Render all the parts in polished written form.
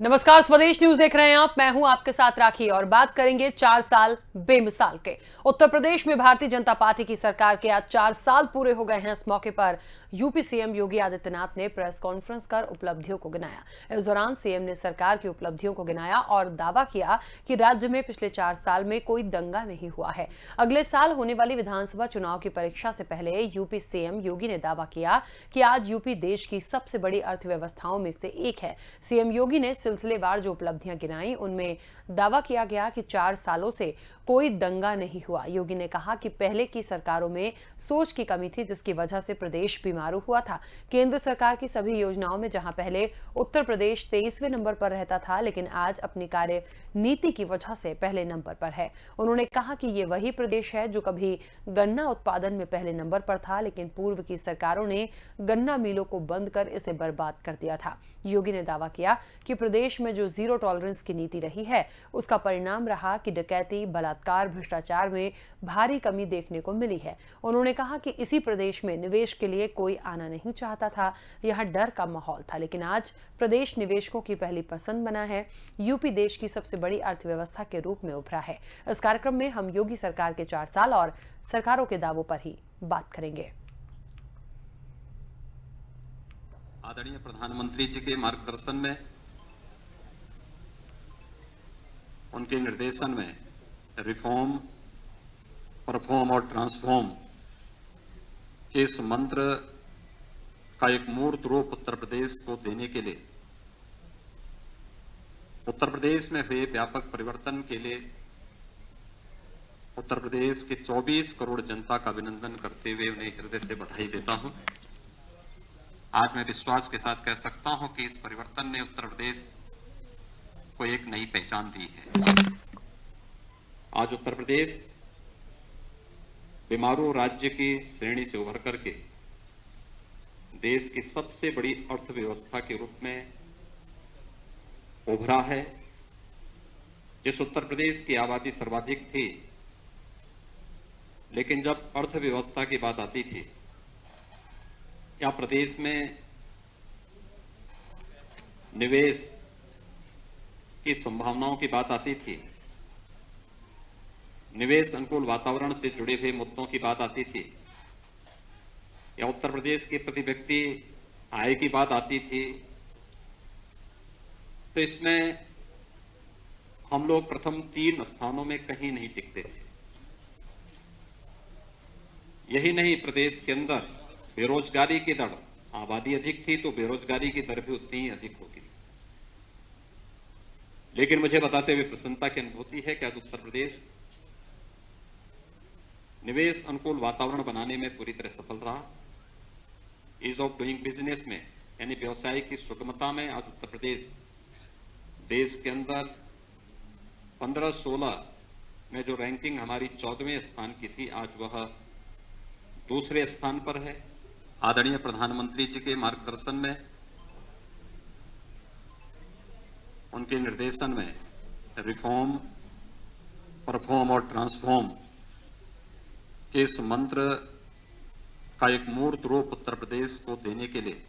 नमस्कार, स्वदेश न्यूज देख रहे हैं आप। मैं हूं आपके साथ राखी और बात करेंगे 4 साल बेमिसाल के। उत्तर प्रदेश में भारतीय जनता पार्टी की सरकार के आज 4 साल पूरे हो गए हैं। इस मौके पर यूपी सीएम योगी आदित्यनाथ ने प्रेस कॉन्फ्रेंस कर उपलब्धियों को गिनाया। इस दौरान सीएम ने सरकार की उपलब्धियों को गिनाया और दावा किया कि राज्य में पिछले 4 साल में कोई दंगा नहीं हुआ है। अगले साल होने वाली विधानसभा चुनाव की परीक्षा से पहले यूपी सीएम योगी ने दावा किया कि आज यूपी देश की सबसे बड़ी अर्थव्यवस्थाओं में से एक है। सीएम योगी ने सिलसिलेवार जो उपलब्धियां गिनाई उनमें दावा किया गया कि 4 सालों से कोई दंगा नहीं हुआ। योगी ने कहा कि पहले की सरकारों में सोच की कमी थी, जिसकी वजह से प्रदेश बीमारू हुआ था। केंद्र सरकार की सभी योजनाओं में जहां पहले उत्तर प्रदेश 23वें नंबर पर रहता था, लेकिन आज अपनी कार्य नीति की वजह से पहले नंबर पर है। उन्होंने कहा कि ये वही प्रदेश है जो कभी गन्ना उत्पादन में पहले नंबर पर था, लेकिन पूर्व की सरकारों ने गन्ना मिलों को बंद कर इसे बर्बाद कर दिया था। योगी ने दावा किया कि प्रदेश में जो जीरो टॉलरेंस की नीति रही है, उसका परिणाम रहा कि डकैती, बलात्कार, भ्रष्टाचार में भारी कमी देखने को मिली है। उन्होंने कहा कि इसी प्रदेश में निवेश के लिए कोई आना नहीं चाहता था, यहाँ डर का माहौल था, लेकिन आज प्रदेश निवेशकों की पहली पसंद बना है। यूपी देश की सबसे बड़ी अर्थव्यवस्था के रूप में उभरा है। इस कार्यक्रम में हम योगी सरकार के 4 साल और सरकारों के दावों पर ही बात करेंगे। आदरणीय प्रधानमंत्री जी के मार्गदर्शन में, उनके निर्देशन में रिफॉर्म, परफॉर्म और ट्रांसफॉर्म के इस मंत्र का एक मूर्त रूप उत्तर प्रदेश को देने के लिए, उत्तर प्रदेश में हुए व्यापक परिवर्तन के लिए उत्तर प्रदेश के 24 करोड़ जनता का अभिनंदन करते हुए उन्हें हृदय से बधाई देता हूं। आज मैं विश्वास के साथ कह सकता हूं कि इस परिवर्तन ने उत्तर प्रदेश को एक नई पहचान दी है। आज उत्तर प्रदेश बीमारू राज्य की श्रेणी से उभर करके देश की सबसे बड़ी अर्थव्यवस्था के रूप में उभरा है। जिस उत्तर प्रदेश की आबादी सर्वाधिक थी, लेकिन जब अर्थव्यवस्था की बात आती थी या प्रदेश में निवेश की संभावनाओं की बात आती थी, निवेश अनुकूल वातावरण से जुड़े हुए मुद्दों की बात आती थी, या उत्तर प्रदेश के प्रति व्यक्ति आय की बात आती थी, तो इसमें हम लोग प्रथम 3 स्थानों में कहीं नहीं टिकते थे। यही नहीं, प्रदेश के अंदर बेरोजगारी की दर, आबादी अधिक थी तो बेरोजगारी की दर भी उतनी ही अधिक होती थी। लेकिन मुझे बताते हुए प्रसन्नता की अनुभूति है कि आज उत्तर प्रदेश निवेश अनुकूल वातावरण बनाने में पूरी तरह सफल रहा। ईज ऑफ डूइंग बिजनेस में, यानी व्यवसाय की सुगमता में, आज उत्तर प्रदेश देश के अंदर 15-16 में जो रैंकिंग हमारी 14वें स्थान की थी, आज वह दूसरे स्थान पर है। आदरणीय प्रधानमंत्री जी के मार्गदर्शन में, उनके निर्देशन में रिफॉर्म, परफॉर्म और ट्रांसफॉर्म के इस मंत्र का एक मूर्त रूप उत्तर प्रदेश को देने के लिए,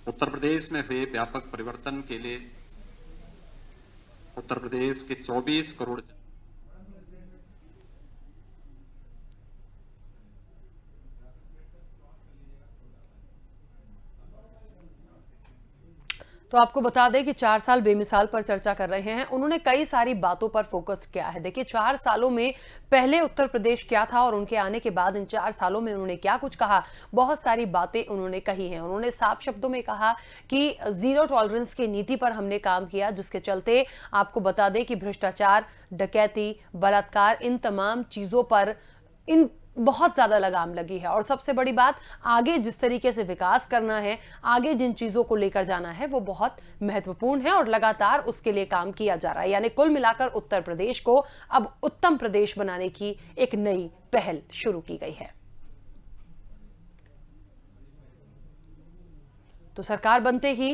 उत्तर प्रदेश में हुए व्यापक परिवर्तन के लिए उत्तर प्रदेश के 24 करोड़ तो आपको बता दें कि 4 साल बेमिसाल पर चर्चा कर रहे हैं। उन्होंने कई सारी बातों पर फोकस किया है। देखिए, 4 सालों में पहले उत्तर प्रदेश क्या था और उनके आने के बाद इन 4 सालों में उन्होंने क्या कुछ कहा, बहुत सारी बातें उन्होंने कही हैं। उन्होंने साफ शब्दों में कहा कि जीरो टॉलरेंस की नीति पर हमने काम किया, जिसके चलते आपको बता दें कि भ्रष्टाचार, डकैती, बलात्कार, इन तमाम चीजों पर इन बहुत ज्यादा लगाम लगी है। और सबसे बड़ी बात, आगे जिस तरीके से विकास करना है, आगे जिन चीजों को लेकर जाना है, वो बहुत महत्वपूर्ण है और लगातार उसके लिए काम किया जा रहा है। यानी कुल मिलाकर उत्तर प्रदेश को अब उत्तम प्रदेश बनाने की एक नई पहल शुरू की गई है। तो सरकार बनते ही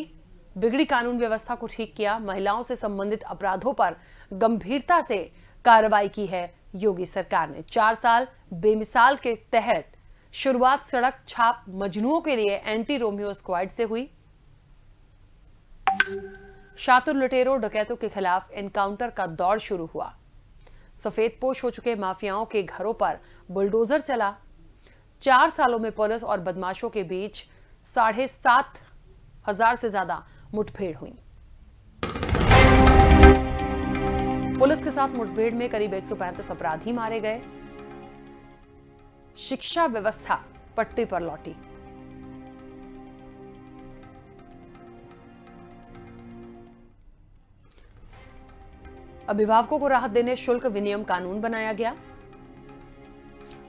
बिगड़ी कानून व्यवस्था को ठीक किया, महिलाओं से संबंधित अपराधों पर गंभीरता से कार्रवाई की है योगी सरकार ने। 4 साल बेमिसाल के तहत शुरुआत सड़क छाप मजनुओं के लिए एंटी रोमियो स्क्वाड से हुई। शातिर लुटेरों डकैतों के खिलाफ एनकाउंटर का दौर शुरू हुआ। सफेदपोश हो चुके माफियाओं के घरों पर बुलडोजर चला। 4 सालों में पुलिस और बदमाशों के बीच 7,500 से ज्यादा मुठभेड़ हुई। पुलिस के साथ मुठभेड़ में करीब 135 अपराधी मारे गए। शिक्षा व्यवस्था पटरी पर लौटी। अभिभावकों को राहत देने शुल्क विनियम कानून बनाया गया।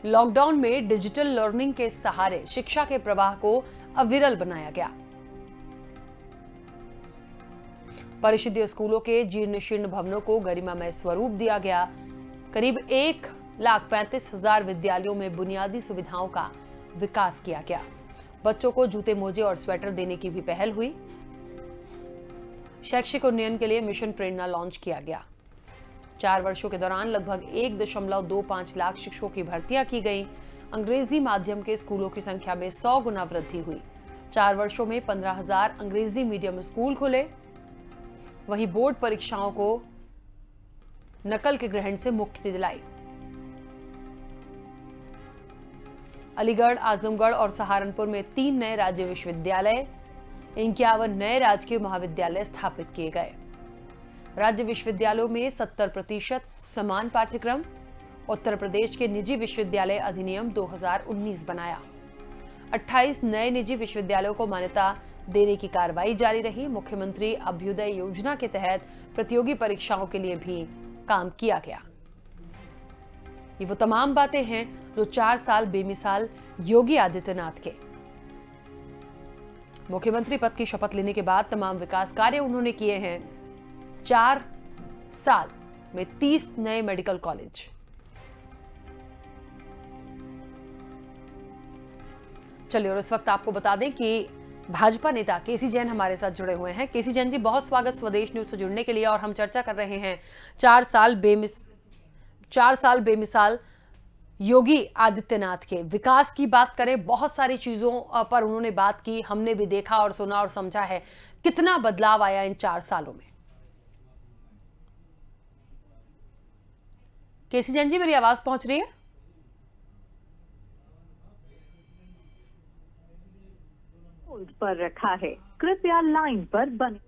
लॉकडाउन में डिजिटल लर्निंग के सहारे शिक्षा के प्रवाह को अविरल बनाया गया। परिषदीय स्कूलों के जीर्ण शीर्ण भवनों को गरिमामय स्वरूप दिया गया। करीब 1,35,000 विद्यालयों में बुनियादी सुविधाओं का विकास किया गया। बच्चों को जूते मोजे और स्वेटर देने की भी पहल हुई। शैक्षिक उन्नयन के लिए मिशन प्रेरणा लॉन्च किया गया। 4 वर्षों के दौरान लगभग 1.25 लाख शिक्षकों की भर्तियां की गई। अंग्रेजी माध्यम के स्कूलों की संख्या में 100 गुना वृद्धि हुई। 4 वर्षों में 15,000 अंग्रेजी मीडियम स्कूल खुले। वहीं बोर्ड परीक्षाओं को नकल के ग्रहण से मुक्ति दिलाई। अलीगढ़, आजमगढ़ और सहारनपुर में 3 नए राज्य विश्वविद्यालय, 51 नए राजकीय महाविद्यालय स्थापित किए गए। राज्य विश्वविद्यालयों में 70% समान पाठ्यक्रम। उत्तर प्रदेश के निजी विश्वविद्यालय अधिनियम 2019 बनाया। 28 नए निजी विश्वविद्यालयों को मान्यता देने की कार्रवाई जारी रही। मुख्यमंत्री अभ्युदय योजना के तहत प्रतियोगी परीक्षाओं के लिए भी काम किया गया। ये वो तमाम बातें हैं जो 4 साल बेमिसाल योगी आदित्यनाथ के मुख्यमंत्री पद की शपथ लेने के बाद तमाम विकास कार्य उन्होंने किए हैं। 4 साल में 30 नए मेडिकल कॉलेज। चलिए, और इस वक्त आपको बता दें कि भाजपा नेता केसी जैन हमारे साथ जुड़े हुए हैं। केसी जैन जी, बहुत स्वागत स्वदेश न्यूज से जुड़ने के लिए। और हम चर्चा कर रहे हैं 4 साल बेमिसाल योगी आदित्यनाथ के विकास की बात करें। बहुत सारी चीजों पर उन्होंने बात की, हमने भी देखा और सुना और समझा है। कितना बदलाव आया इन 4 सालों में? केसी जैन जी, मेरी आवाज पहुंच रही है? होल्ड पर रखा है, कृपया लाइन पर बने।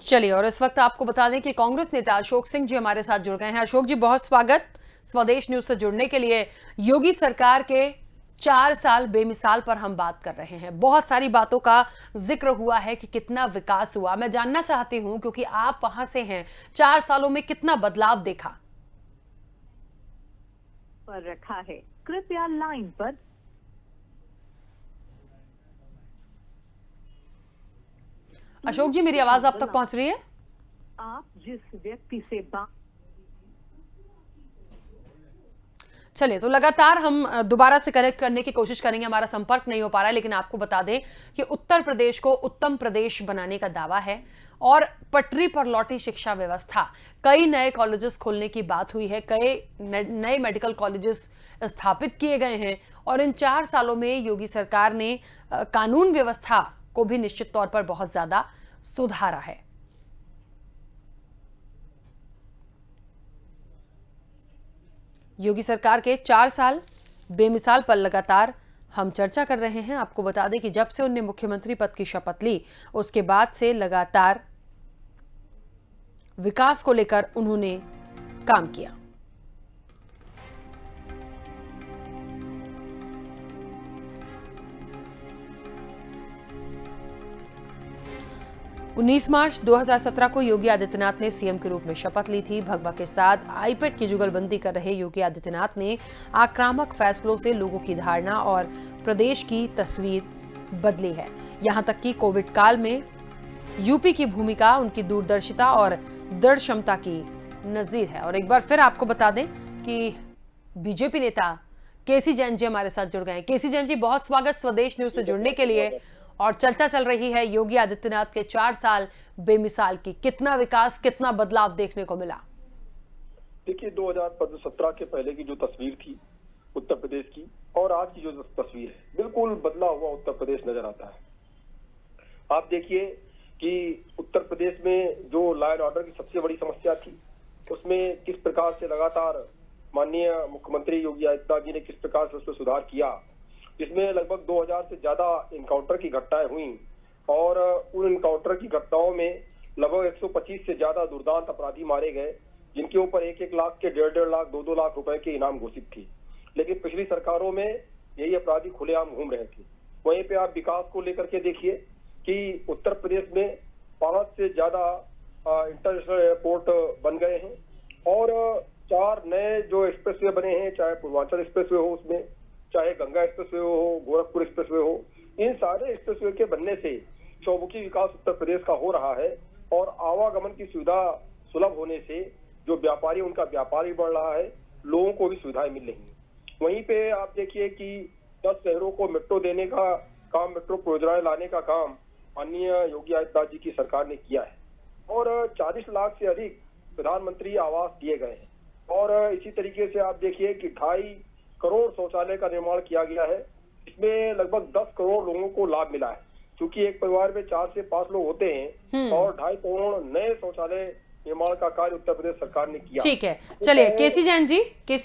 चलिए, और इस वक्त आपको बता दें कि कांग्रेस नेता अशोक सिंह जी हमारे साथ जुड़ गए हैं। अशोक जी, बहुत स्वागत स्वदेश न्यूज से जुड़ने के लिए। योगी सरकार के 4 साल बेमिसाल पर हम बात कर रहे हैं। बहुत सारी बातों का जिक्र हुआ है कि कितना विकास हुआ। मैं जानना चाहती हूं, क्योंकि आप वहां से हैं, 4 सालों में कितना बदलाव देखा? पर रखा है, कृपया लाइन पर। अशोक जी, मेरी आवाज आप तक पहुंच रही है? आप जिस व्यक्ति से बात। चलिए, तो लगातार हम दोबारा से कनेक्ट करने की कोशिश करेंगे। हमारा संपर्क नहीं हो पा रहा है, लेकिन आपको बता दें कि उत्तर प्रदेश को उत्तम प्रदेश बनाने का दावा है और पटरी पर लौटी शिक्षा व्यवस्था। कई नए कॉलेजेस खोलने की बात हुई है, कई नए मेडिकल कॉलेजेस स्थापित किए गए हैं। और इन 4 सालों में योगी सरकार ने कानून व्यवस्था को भी निश्चित तौर पर बहुत ज्यादा सुधारा है। योगी सरकार के 4 साल बेमिसाल पर लगातार हम चर्चा कर रहे हैं। आपको बता दें कि जब से उन्होंने मुख्यमंत्री पद की शपथ ली, उसके बाद से लगातार विकास को लेकर उन्होंने काम किया। उन्नीस मार्च 2017 को योगी आदित्यनाथ ने सीएम के रूप में शपथ ली थी। भगवा के साथ आईपैड की जुगलबंदी कर रहे योगी आदित्यनाथ ने आक्रामक फैसलों से लोगों की धारणा और प्रदेश की तस्वीर बदली है। यहां तक कि कोविड काल में यूपी की भूमिका उनकी दूरदर्शिता और दृढ़ क्षमता की नजीर है। और एक बार फिर आपको बता दें कि बीजेपी नेता केसी जैन जी हमारे साथ जुड़ गए हैं। केसी जैन जी, बहुत स्वागत स्वदेश न्यूज से जुड़ने के लिए। और चर्चा चल रही है योगी आदित्यनाथ के 4 साल बेमिसाल की। कितना विकास, कितना बदलाव देखने को मिला? देखिए, 2017 के पहले की जो तस्वीर थी उत्तर प्रदेश की, और आज की जो तस्वीर है, बिल्कुल बदला हुआ उत्तर प्रदेश नजर आता है। आप देखिए कि उत्तर प्रदेश में जो लॉ एंड ऑर्डर की सबसे बड़ी समस्या थी, उसमें किस प्रकार से लगातार माननीय मुख्यमंत्री योगी आदित्यनाथ जी ने किस प्रकार से उसमें सुधार किया, जिसमें लगभग 2000 से ज्यादा इनकाउंटर की घटनाएं हुई और उन इनकाउंटर की घटनाओं में लगभग 125 से ज्यादा दुर्दांत अपराधी मारे गए, जिनके ऊपर 1-1 लाख के 1.5 लाख 2-2 लाख रुपए के इनाम घोषित थी। लेकिन पिछली सरकारों में यही अपराधी खुलेआम घूम रहे थे। वहीं पे आप विकास को लेकर के देखिए कि उत्तर प्रदेश में 5 से ज्यादा इंटरनेशनल एयरपोर्ट बन गए हैं और 4 नए जो एक्सप्रेसवे बने हैं, चाहे पूर्वांचल एक्सप्रेसवे हो, उसमें चाहे गंगा एक्सप्रेसवे हो, गोरखपुर एक्सप्रेसवे हो, इन सारे एक्सप्रेसवे के बनने से चौमुखी विकास उत्तर प्रदेश का हो रहा है और आवागमन की सुविधा सुलभ होने से जो व्यापारी, उनका व्यापार भी बढ़ रहा है, लोगों को भी सुविधाएं मिल रही हैं। वहीं पे आप देखिए कि 10 शहरों को मेट्रो देने का काम, मेट्रो परियोजनाएं लाने का काम माननीय योगी आदित्यनाथ जी की सरकार ने किया है और 40 लाख से अधिक प्रधानमंत्री आवास दिए गए हैं और इसी तरीके से आप देखिए कि 2.5 करोड़ शौचालय का निर्माण किया गया है। इसमें लगभग 10 करोड़ लोगों को लाभ मिला है, क्योंकि एक परिवार में 4 से 5 लोग होते हैं और 2.5 करोड़ नए शौचालय निर्माण का कार्य उत्तर प्रदेश सरकार ने किया। ठीक है, चलिए केसी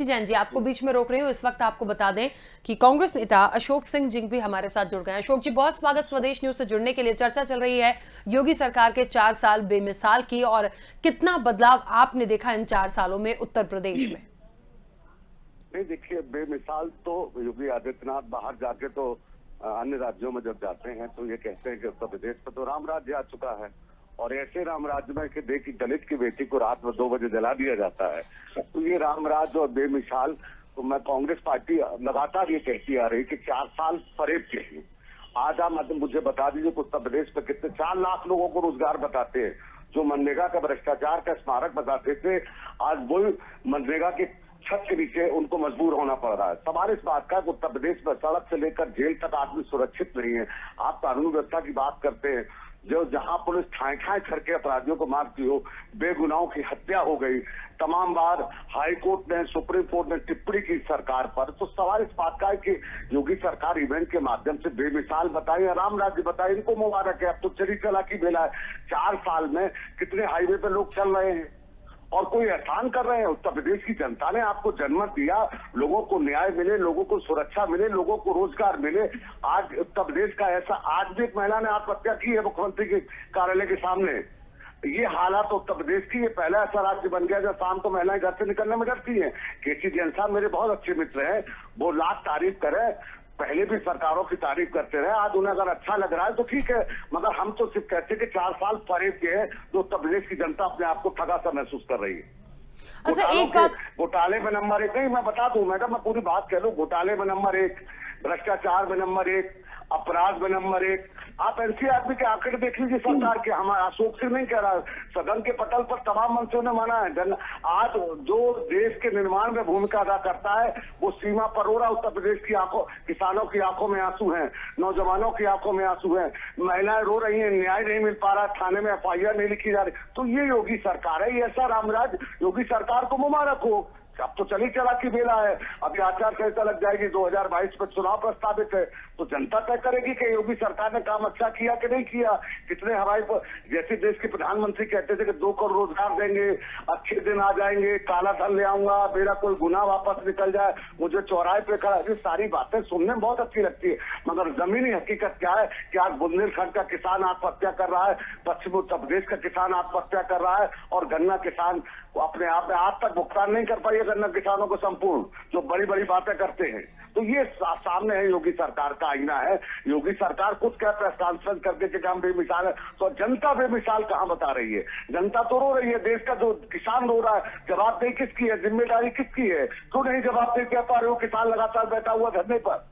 जैन जी आपको बीच में रोक रही हूँ। इस वक्त आपको बता दें कि कांग्रेस नेता अशोक सिंह जिंग भी हमारे साथ जुड़ गए हैं। अशोक जी, बहुत स्वागत स्वदेश न्यूज से जुड़ने के लिए। चर्चा चल रही है योगी सरकार के 4 साल बेमिसाल की, और कितना बदलाव आपने देखा इन 4 सालों में उत्तर प्रदेश में? नहीं, देखिए, बेमिसाल तो योगी आदित्यनाथ बाहर जाके तो अन्य राज्यों में जब जाते हैं तो ये कहते हैं कि उत्तर प्रदेश पर तो राम राज्य आ चुका है, और ऐसे राम राज्य में कि देखिए दलित की बेटी को रात में 2 बजे जला दिया जाता है। तो ये राम राज्य और बेमिसाल, तो मैं कांग्रेस पार्टी लगातार ये कहती आ रही कि 4 साल फरेब के हैं। आज आप मतलब मुझे बता दीजिए कि उत्तर प्रदेश में कितने 4 लाख लोगों को रोजगार बताते हैं, जो मनरेगा का भ्रष्टाचार का स्मारक बताते थे, आज वही मनरेगा के छत के नीचे उनको मजबूर होना पड़ रहा है। सवाल इस बात का उत्तर प्रदेश में सड़क से लेकर जेल तक आदमी सुरक्षित नहीं है। आप कानून व्यवस्था की बात करते हैं, जो जहां पुलिस ठाए ठाए करके अपराधियों को मारती हो, बेगुनाहों की हत्या हो गई, तमाम बार हाई कोर्ट ने, सुप्रीम कोर्ट ने टिप्पणी की सरकार पर। तो सवाल इस बात का है कि योगी सरकार इवेंट के माध्यम से बेमिसाल बताए, राम राज्य बताए, इनको मुबारक है। अब तो चली चलाकी बेला है। 4 साल में कितने हाईवे पे लोग चल रहे हैं और कोई एहसान कर रहे हैं। उत्तर प्रदेश की जनता ने आपको जन्म दिया, लोगों को न्याय मिले, लोगों को सुरक्षा मिले, लोगों को रोजगार मिले। आज उत्तर प्रदेश का ऐसा, आज भी एक महिला ने आत्महत्या की है मुख्यमंत्री के कार्यालय के सामने। ये हालात उत्तर प्रदेश की, ये पहला ऐसा राज्य बन गया जब शाम को महिलाएं घर से निकलने में डरती हैं। केसी जैन साहब मेरे बहुत अच्छे मित्र हैं, वो लाख तारीफ करें, पहले भी सरकारों की तारीफ करते रहे, आज उन्हें अगर अच्छा लग रहा है तो ठीक है, मगर हम तो सिर्फ कहते हैं कि 4 साल फरेब के हैं, तो उत्तर प्रदेश की जनता अपने आप को ठगा सा महसूस कर रही है। अच्छा, एक बात, घोटाले में नंबर 1, नहीं मैं बता दूं मैडम, मैं पूरी बात कह लूं, घोटाले में नंबर 1, भ्रष्टाचार में नंबर 1, अपराध में नंबर 1। आप एनसीआरबी के आंकड़े देख लीजिए सरकार के। हमारा अशोक सिंह नहीं कह रहा, सदन के पटल पर तमाम मंत्रियों ने माना है। आज जो देश के निर्माण में भूमिका अदा करता है वो सीमा पर रो रहा। उत्तर प्रदेश की आंखों, किसानों की आंखों में आंसू हैं, नौजवानों की आंखों में आंसू हैं, महिलाएं रो रही हैं, न्याय नहीं मिल पा रहा, थाने में FIR नहीं लिखी जा रही। तो ये योगी सरकार है, ये ऐसा रामराज। योगी सरकार को मुबारक हो। अब तो चली चला की बेला है, अभी आचार संहिता लग जाएगी, 2022 में चुनाव प्रस्तावित है, तो जनता तय करेगी कि योगी सरकार ने काम अच्छा किया कि नहीं किया। कितने हवाई पर, जैसे देश के प्रधानमंत्री कहते थे कि 2 करोड़ रोजगार देंगे, अच्छे दिन आ जाएंगे, काला धन ले आऊंगा, मेरा कोई गुनाह वापस निकल जाए, मुझे चौराहे पे खड़ा, ये सारी बातें सुनने में बहुत अच्छी लगती है, मगर जमीनी हकीकत क्या है कि आज बुंदेलखंड का किसान आत्महत्या कर रहा है, पश्चिमी उत्तर प्रदेश का किसान आत्महत्या कर रहा है, और गन्ना किसान अपने आप में आज तक भुगतान नहीं कर पाई है गन्ना किसानों को संपूर्ण, जो बड़ी बड़ी बातें करते हैं। तो ये सामने है, योगी सरकार का आईना है। योगी सरकार कुछ कहता है सांसद करके कि काम बेमिसाल है, तो जनता बेमिसाल कहाँ बता रही है? जनता तो रो रही है, देश का जो किसान रो रहा है। जवाबदेही किसकी है, जिम्मेदारी किसकी है? क्यों नहीं जवाबदेही कह पा रहे हो? किसान लगातार बैठा हुआ धरने पर।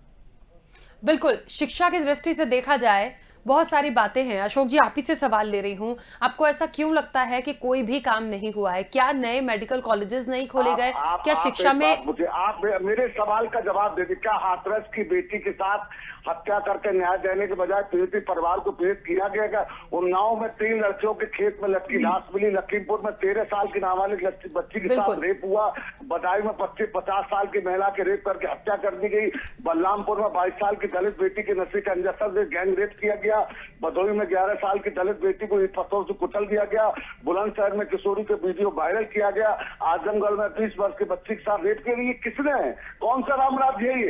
बिल्कुल, शिक्षा की दृष्टि से देखा जाए बहुत सारी बातें हैं। अशोक जी, आप ही से सवाल ले रही हूँ, आपको ऐसा क्यों लगता है कि कोई भी काम नहीं हुआ है? क्या नए मेडिकल कॉलेजेस नहीं खोले गए? क्या शिक्षा में मुझे आप मेरे सवाल का जवाब दे दीजिए। क्या हाथरस की बेटी के साथ हत्या करके न्याय देने के बजाय पीड़ित परिवार को पीड़ित किया गया? उन्नाव में 3 लड़कियों के खेत में लटकी लाश मिली। लखीमपुर में 13 साल की नाबालिग बच्ची के साथ रेप हुआ। बदायूं में 50 साल की महिला के रेप करके हत्या कर दी गई। बलरामपुर में 22 साल की दलित बेटी के नशे के इंजेक्शन से गैंग रेप किया गया। भदोही में 11 साल की दलित बेटी को पत्थरों से कुचल दिया गया। बुलंदशहर में किशोरी के वीडियो वायरल किया गया। आजमगढ़ में 20 वर्ष की बच्ची के साथ रेप किया गया। ये किसने है? कौन सा रामराज है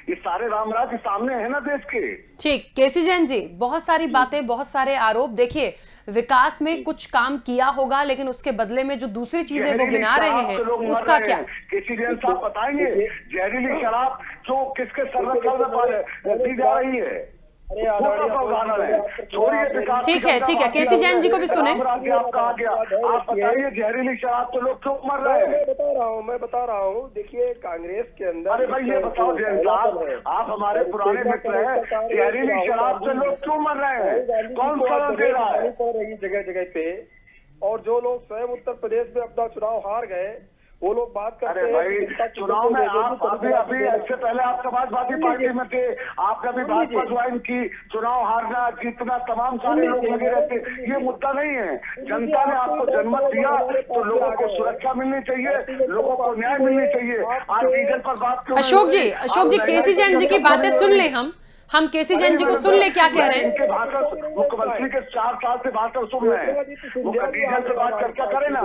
ये सारे रामराज सामने है ना देश के। ठीक, केसी जैन जी, बहुत सारी बातें, बहुत सारे आरोप। देखिए, विकास में कुछ काम किया होगा, लेकिन उसके बदले में जो दूसरी चीजें वो गिना रहे हैं, उसका क्या? केसी जैन साहब बताएंगे जहरीली शराब जो किसके सर्वोच्च पर दी जा रही है? ठीक है, केसी जैन जी को भी सुने। आप कहा गया, आप बताइए जहरीली शराब तो लोग क्यों मर रहे हैं? मैं बता रहा हूँ। देखिए, कांग्रेस के अंदर, अरे भाई ये बताओ जैन साहब, आप हमारे पुराने मित्र हैं, जहरीली शराब से लोग क्यों मर रहे हैं? कौन कलम दे रहा है? जगह जगह पे, और जो लोग स्वयं उत्तर प्रदेश में अपना चुनाव हार गए, वो लोग बात करते हैं। अरे भाई, चुनाव में आप अभी इससे पहले आप समाजवादी पार्टी में थे, आपने भी भाजपा ज्वाइन की। चुनाव हारना जीतना तमाम सारे लोग लगे रहते, ये मुद्दा नहीं है। जनता ने आपको जनमत दिया तो लोगों को सुरक्षा मिलनी चाहिए, लोगों को न्याय मिलनी चाहिए। आज डीजल पर बात क्यों? अशोक जी, केसी जैन जी की बातें सुन ले। हम केसी जैन जी को सुन ले, क्या कह रहे हैं? इनके भाषण, मुख्यमंत्री के 4 साल से भाषण सुन रहे हैं। डीजल पे बात चर्चा करे ना,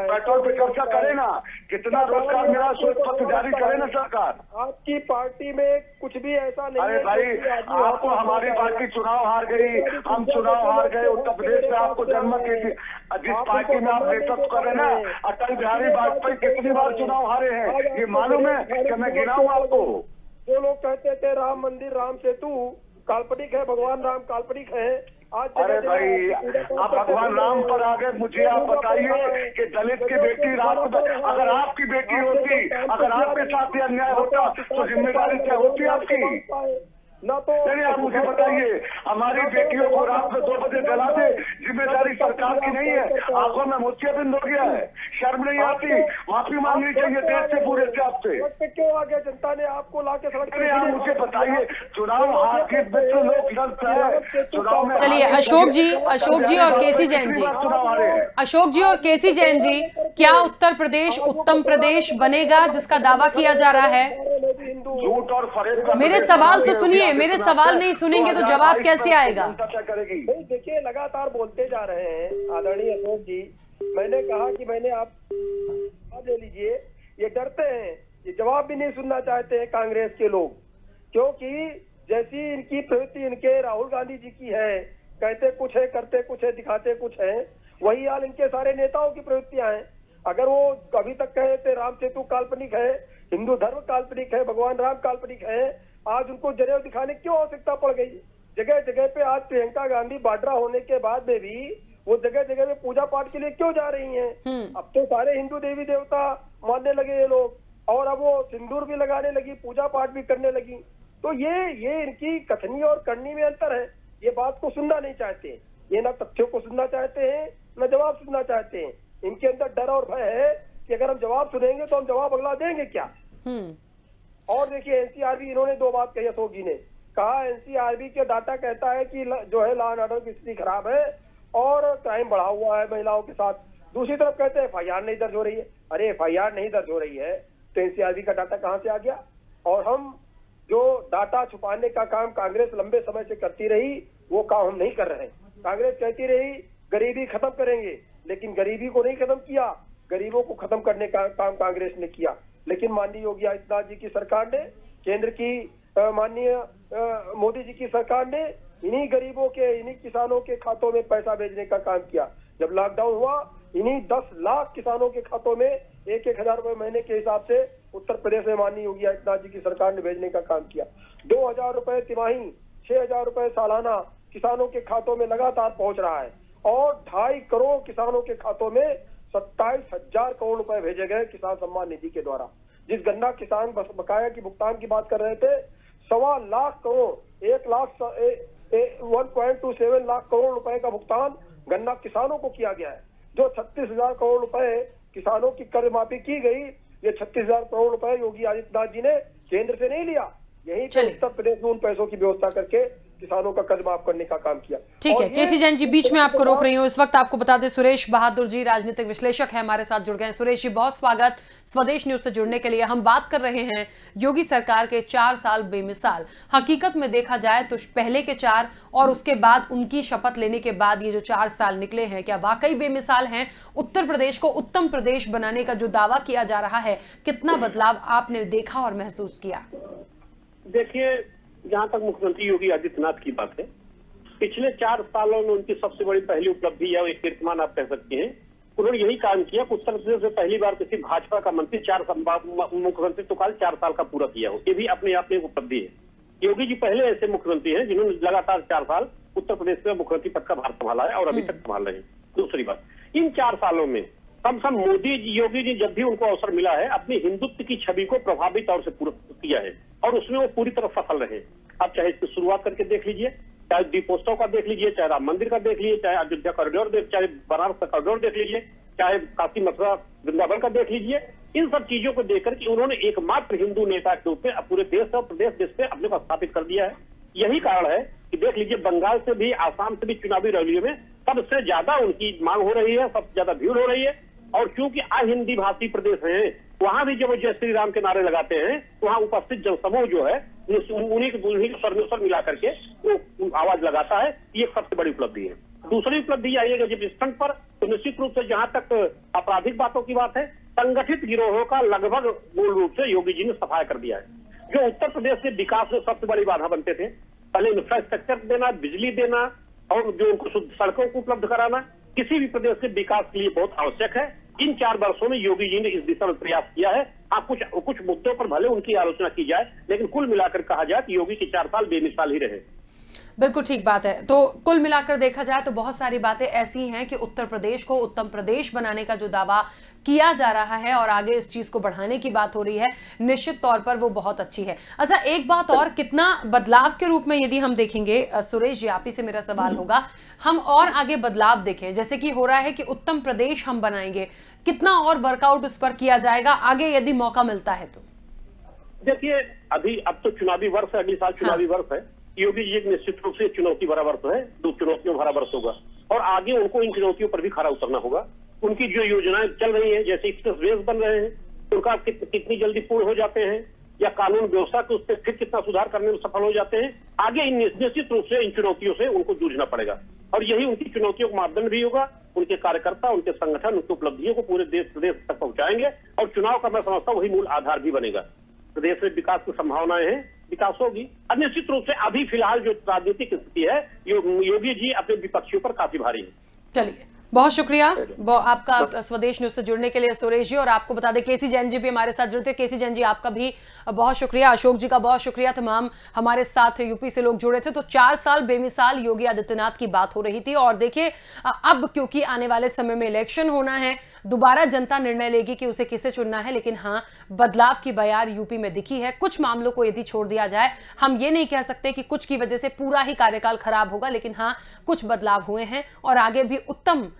पेट्रोल पे चर्चा करे ना, कितना रोजगार मिला, श्वेत पत्र जारी करे ना सरकार। आपकी पार्टी में कुछ भी ऐसा नहीं है। अरे भाई, आपको हमारी पार्टी चुनाव हार गई, हम चुनाव हार गए। उत्तर प्रदेश में आपको जन्म के जिस पार्टी में आप नेतृत्व कर रहे हैं ना, अटल बिहारी वाजपेयी कितनी बार चुनाव हारे हैं ये मालूम है कि मैं गिनाऊं आपको? जो लोग कहते थे राम मंदिर, राम सेतु काल्पनिक है, भगवान राम काल्पनिक है, आज अरे भाई, आप भगवान राम पर आ गए। मुझे आप बताइए कि दलित की बेटी रात में, अगर आपकी बेटी होती, अगर आपके साथ ये अन्याय होता तो जिम्मेदारी क्या होती आपकी? ना तो नहीं, आप मुझे बताइए, हमारी बेटियों को रात में 2 बजे जला दे, जिम्मेदारी सरकार की नहीं है? आंखों में मोतियाबिंद हो गया है, शर्म नहीं आती? माफी मांगनी चाहिए देश से, पूरे से आपसे। क्यों आगे जनता ने आपको लाके सड़क पे? आप मुझे बताइए, चुनाव हार के मित्र लोग लड़ते हैं चुनाव में। चलिए, अशोक जी और केसी जैन जी, अशोक जी और केसी जैन जी, क्या उत्तर प्रदेश उत्तम प्रदेश बनेगा जिसका दावा किया जा रहा है? झूठ और फरेब का मेरे सवाल तो सुनिए, मेरे सवाल नहीं सुनेंगे तो जवाब कैसे आएगा? देखिए, लगातार बोलते जा रहे हैं आदरणीय अशोक जी। मैंने कहा कि मैंने आप ले लीजिए, ये डरते हैं, ये जवाब भी नहीं सुनना चाहते हैं कांग्रेस के लोग, क्योंकि जैसी इनकी प्रवृत्ति इनके राहुल गांधी जी की है, कहते कुछ है, करते कुछ है, दिखाते कुछ है, वही हाल इनके सारे नेताओं की प्रवृत्तियां हैं। अगर वो अभी तक कहे थे राम सेतु काल्पनिक है, हिंदू धर्म काल्पनिक है, भगवान राम काल्पनिक है, आज उनको जनेऊ दिखाने क्यों आवश्यकता पड़ गई? जगह जगह पे आज प्रियंका गांधी वाड्रा होने के बाद में भी वो जगह जगह में पूजा पाठ के लिए क्यों जा रही हैं? अब तो सारे हिंदू देवी देवता मानने लगे ये लोग, और अब वो सिंदूर भी लगाने लगी, पूजा पाठ भी करने लगी। तो ये इनकी कथनी और करनी में अंतर है। ये बात को सुनना नहीं चाहते, ये ना तथ्यों को सुनना चाहते हैं, न जवाब सुनना चाहते हैं। इनके अंदर डर और भय है कि अगर हम जवाब सुनेंगे तो हम जवाब अगला देंगे क्या? और देखिए, एनसीआरबी, इन्होंने 2 बात कही अशोक जी ने। कहा एनसीआरबी के डाटा कहता है कि जो है लॉ एंड ऑर्डर की स्थिति खराब है और क्राइम बढ़ा हुआ है महिलाओं के साथ। दूसरी तरफ कहते हैं एफआईआर नहीं दर्ज हो रही है। अरे एफआईआर नहीं दर्ज हो रही है तो एनसीआरबी का डाटा कहां से आ गया? और हम जो डाटा छुपाने का काम कांग्रेस लंबे समय से करती रही, वो काम हम नहीं कर रहे। कांग्रेस कहती रही गरीबी खत्म करेंगे, लेकिन गरीबी को नहीं खत्म किया, गरीबों को खत्म करने का काम कांग्रेस ने किया। लेकिन माननीय योगी आदित्यनाथ जी की सरकार ने, केंद्र की माननीय मोदी जी की सरकार ने इन्हीं गरीबों के, इन्हीं किसानों के खातों में पैसा भेजने का काम किया। जब लॉकडाउन हुआ, इन्हीं 10 लाख किसानों के खातों में 1,000 रुपए महीने के हिसाब से उत्तर प्रदेश में माननीय योगी आदित्यनाथ जी की सरकार ने भेजने का काम किया। 2,000 रुपए तिमाही, 6,000 रुपए सालाना किसानों के खातों में लगातार पहुंच रहा है, और 2.5 करोड़ किसानों के खातों में 27,000 करोड़ रुपए भेजे गए किसान सम्मान निधि के द्वारा। जिस गन्ना किसान बकाया की भुगतान की बात कर रहे थे, 1.25 लाख करोड़, 1.27 लाख करोड़ रुपए का भुगतान गन्ना किसानों को किया गया है। जो 36,000 करोड़ रुपए किसानों की कर्ज माफी की गई, ये 36,000 करोड़ रुपए योगी आदित्यनाथ जी ने केंद्र से नहीं लिया, यहीं पे उत्तर प्रदेश में उन पैसों की व्यवस्था करके किसानों का कर्ज माफ करने का काम किया। ठीक है केसी जैन जी, बीच में आपको रोक रही हूँ इस वक्त। आपको बता दें सुरेश बहादुर जी राजनीतिक विश्लेषक है, हमारे साथ जुड़ गए हैं। सुरेश जी बहुत स्वागत स्वदेश न्यूज से जुड़ने के लिए। हम बात कर रहे हैं योगी सरकार के 4 साल बेमिसाल। हकीकत में देखा जाए तो पहले के 4 और उसके बाद उनकी शपथ लेने के बाद ये जो 4 साल निकले हैं, क्या वाकई बेमिसाल हैं? उत्तर प्रदेश को उत्तम प्रदेश बनाने का जो दावा किया जा रहा है, कितना बदलाव आपने देखा और महसूस किया? देखिए, जहां तक मुख्यमंत्री योगी आदित्यनाथ की बात है, पिछले 4 सालों में उनकी सबसे बड़ी पहली उपलब्धि या एक कीर्तिमान आप कह सकती हैं, उन्होंने यही काम किया कि उत्तर प्रदेश में पहली बार किसी भाजपा का मंत्री मुख्यमंत्री तो काल 4 साल का पूरा किया हो, ये भी अपने आप में एक उपलब्धि है। योगी जी पहले ऐसे मुख्यमंत्री हैं जिन्होंने लगातार 4 साल उत्तर प्रदेश में मुख्यमंत्री पद का भार संभाला है और अभी तक संभाल रहे हैं। दूसरी बात, इन 4 सालों में कम से कम मोदी जी, योगी जी जब भी उनको अवसर मिला है, अपनी हिंदुत्व की छवि को प्रभावी तौर से पूरा किया है और उसमें वो पूरी तरह सफल रहे। आप चाहे इसकी शुरुआत करके देख लीजिए, चाहे दीपोत्सव का देख लीजिए, चाहे राम मंदिर का देख लीजिए, चाहे अयोध्या कॉरिडोर चाहे बनारस का कॉरिडोर देख लीजिए, चाहे काशी मथुरा वृंदावन का देख लीजिए। इन सब चीजों को देखकर कि उन्होंने एकमात्र हिंदू नेता के रूप में पूरे देश और प्रदेश देश पे अपने को स्थापित कर दिया है। यही कारण है कि देख लीजिए, बंगाल से भी, आसाम से भी चुनावी रैलियों में सबसे ज्यादा उनकी मांग हो रही है, सबसे ज्यादा भीड़ हो रही है। और क्योंकि हिंदी भाषी प्रदेश है, वहां भी जब वो जय श्री राम के नारे लगाते हैं, वहां उपस्थित जनसमूह जो है उन्हीं के स्वर में स्वर मिला करके वो आवाज लगाता है। ये सबसे बड़ी उपलब्धि है। दूसरी उपलब्धि आइएगा जब इस फ्रंट पर, तो निश्चित रूप से जहां तक आपराधिक बातों की बात है, संगठित गिरोहों का लगभग मूल रूप से योगी जी ने सफाया कर दिया है। जो उत्तर प्रदेश के विकास में सबसे बड़ी बाधा बनते थे, पहले इंफ्रास्ट्रक्चर देना, बिजली देना और जो उनको शुद्ध सड़कों को उपलब्ध कराना, किसी भी प्रदेश के विकास के लिए बहुत आवश्यक है। इन 4 वर्षों में योगी जी ने इस दिशा में प्रयास किया है। आप कुछ मुद्दों पर भले उनकी आलोचना की जाए, लेकिन कुल मिलाकर कहा जाए कि योगी के 4 साल बेमिसाल ही रहे। बिल्कुल ठीक बात है। तो कुल मिलाकर देखा जाए तो बहुत सारी बातें ऐसी हैं कि उत्तर प्रदेश को उत्तम प्रदेश बनाने का जो दावा किया जा रहा है और आगे इस चीज को बढ़ाने की बात हो रही है, निश्चित तौर पर वो बहुत अच्छी है। अच्छा, एक बात और, कितना बदलाव के रूप में यदि हम देखेंगे, सुरेश जी आप ही से मेरा सवाल होगा, हम और आगे बदलाव देखें, जैसे कि हो रहा है कि उत्तम प्रदेश हम बनाएंगे, कितना और वर्कआउट उस पर किया जाएगा आगे यदि मौका मिलता है तो? देखिए, अब तो चुनावी वर्ष है, अगले साल चुनावी वर्ष है। योगी जी एक निश्चित रूप से चुनौती भरा वर्ष है, 2 चुनौतियों भरा वर्ष होगा और आगे उनको इन चुनौतियों पर भी खरा उतरना होगा। उनकी जो योजनाएं चल रही हैं, जैसे एक्सप्रेसवेज बन रहे हैं, उनका कितनी जल्दी पूर्ण हो जाते हैं, या कानून व्यवस्था के उस पर फिर कितना सुधार करने में सफल हो जाते हैं, आगे निश्चित रूप से इन चुनौतियों से उनको जूझना पड़ेगा और यही उनकी चुनौतियों का मापदंड भी होगा। उनके कार्यकर्ता, उनके संगठन, उनकी उपलब्धियों को पूरे देश प्रदेश तक पहुंचाएंगे और चुनाव का मैं समझता हूँ वही मूल आधार भी बनेगा। प्रदेश में विकास की संभावनाएं हैं, विकास होगी। अब निश्चित रूप से अभी फिलहाल जो राजनीतिक स्थिति है, योगी जी अपने विपक्षियों पर काफी भारी है। चलिए, बहुत शुक्रिया आपका स्वदेश न्यूज से जुड़ने के लिए सुरेश जी। और आपको बता दें केसी जैन जी भी हमारे साथ जुड़ते हैं। केसी जैन जी आपका भी बहुत शुक्रिया, अशोक जी का बहुत शुक्रिया, तमाम हमारे साथ यूपी से लोग जुड़े थे। तो 4 साल बेमिसाल योगी आदित्यनाथ की बात हो रही थी और देखिए अब क्योंकि आने वाले समय में इलेक्शन होना है, दोबारा जनता निर्णय लेगी कि उसे किसे चुनना है, लेकिन हाँ, बदलाव की बयार यूपी में दिखी है। कुछ मामलों को यदि छोड़ दिया जाए, हम ये नहीं कह सकते कि कुछ की वजह से पूरा ही कार्यकाल खराब होगा, लेकिन हाँ, कुछ बदलाव हुए हैं और आगे भी उत्तम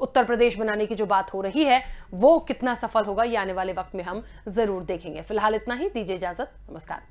उत्तर प्रदेश बनाने की जो बात हो रही है वो कितना सफल होगा ये आने वाले वक्त में हम जरूर देखेंगे। फिलहाल इतना ही, दीजिए इजाजत, नमस्कार।